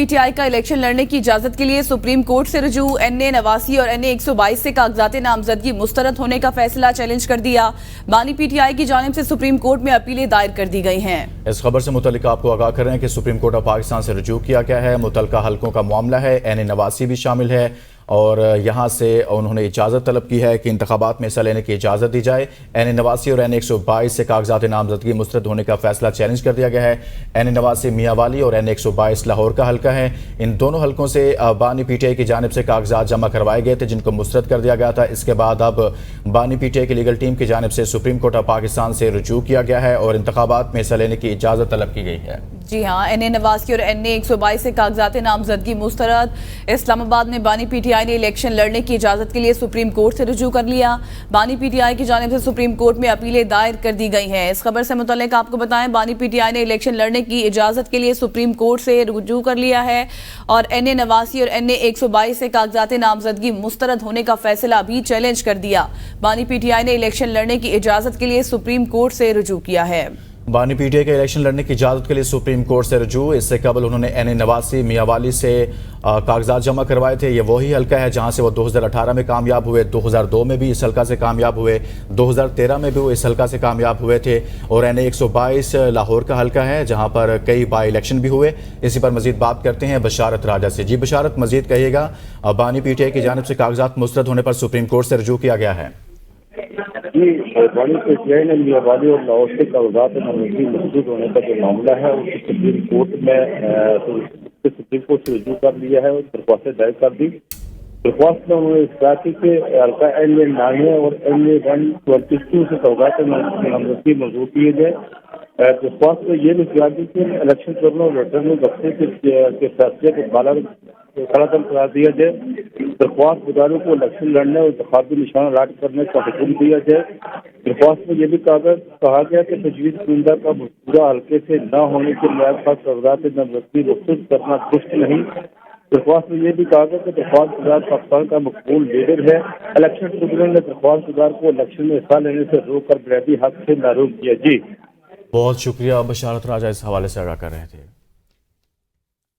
PTI का election लड़ने की इजाजत के लिए सुप्रीम कोर्ट से रुजू। एनए 89 और एनए 122 से कागजात नामजदगी मुस्तरद होने का फैसला चैलेंज कर दिया। बानी पीटीआई की जानिब से सुप्रीम कोर्ट में अपीलें दायर कर दी गई हैं। इस खबर से मुतल्लिक आपको आगाह कर रहे हैं कि सुप्रीम कोर्ट ऑफ पाकिस्तान से रुजू किया गया है। मुतल्लिका हल्कों का मामला है, एनए 89 भी शामिल है और यहाँ से उन्होंने इजाज़त तलब की है कि इंतखाबात में हिस्सा लेने की इजाज़त दी जाए। एनए 89 और एनए 122 से कागजात नामजदगी मुस्तरद होने का फैसला चैलेंज कर दिया गया है। एनए 89 मियांवाली और एनए 122 लाहौर का हल्का है। इन दोनों हल्कों से बानी पीटीआई की जानिब से कागजात जमा करवाए गए थे जिनको मुस्तरद कर दिया गया था। इसके बाद अब बानी पीटीआई की लीगल टीम की जानिब से सुप्रीम कोर्ट ऑफ पाकिस्तान से रुजू किया गया है और इंतखाबात में हिस्सा लेने की इजाज़त तलब की गई है। जी हाँ, एनए 89 और एनए 122 से कागजात नामजदगी मुस्तरद। इस्लामाबाद में बानी पीटीआई ने इलेक्शन लड़ने की इजाजत के लिए सुप्रीम कोर्ट से रुजू कर लिया। बानी पीटीआई की जानिब से सुप्रीम कोर्ट में अपीलें दायर कर दी गई हैं। इस खबर से मुतल्लिक आपको बताएं, बानी पीटीआई ने इलेक्शन लड़ने की इजाजत के लिए सुप्रीम कोर्ट से रुजू कर लिया है और एनए 89 और एनए 122 से कागजात नामजदगी मुस्तरद होने का फैसला भी चैलेंज कर दिया। बानी पीटीआई ने इलेक्शन लड़ने की इजाजत के लिए सुप्रीम कोर्ट से रुजू किया है। बानी पीटीआई के इलेक्शन लड़ने की इजाज़त के लिए सुप्रीम कोर्ट से रुजू। इससे कबल उन्होंने एनए 89 मियांवाली से कागजात जमा करवाए थे। ये वही हल्का है जहां से वो 2018 में कामयाब हुए, 2002 में भी इस हल्का से कामयाब हुए, 2013 में भी वो इस हल्का से कामयाब हुए थे। और एनए 122 लाहौर का हल्का है जहां पर कई बाई इलेक्शन भी हुए। इसी पर मजीद बात करते हैं बशारत राजा से। जी बशारत, मजीद कहिएगा, बानी पीटीआई की जानिब से कागजात मुस्तरद होने पर सुप्रीम कोर्ट से रुजू किया गया है। जी, बानी पीटीआई ने मियांवाली और लाहौर से कागजात नामजदगी मुस्तरद होने का जो मामला है उसको सुप्रीम कोर्ट से रुजू कर लिया है और दरख्वास्तें दायर कर दी। दरख्वास्त में उन्होंने इस कहा कि हल्का एनए 9 और एनए 122 से कागजात नामजदगी मंजूर किए गए। दरख्वास्त में यह भी किया कि इलेक्शन करने और रिटर्निंग दफ्तर के फैसले को खरातम करार दिया जाए। दरख्वास्त गुजारों को इलेक्शन लड़ने और इंतखाबी निशान अलॉट करने का हुक्म दिया जाए। दरख्वास्त में यह भी कहा गया कि तजवीज़ कुंदा का मज़कूरा हल्के से न होने के लिहाज पर कागजात नामजदगी मुस्तरद करना दुरुस्त नहीं। दरख्वास्त में यह भी कहा गया कि दरख्वास्त गुजार पाकिस्तान का मकबूल लीडर है। इलेक्शन ट्रिब्यूनल ने दरख्वास्त गुजार को इलेक्शन में हिस्सा लेने से रोक कर बुनियादी हक से महरूम किया। जी बहुत शुक्रिया बशारत राजा, इस हवाले से आगाह कर रहे थे।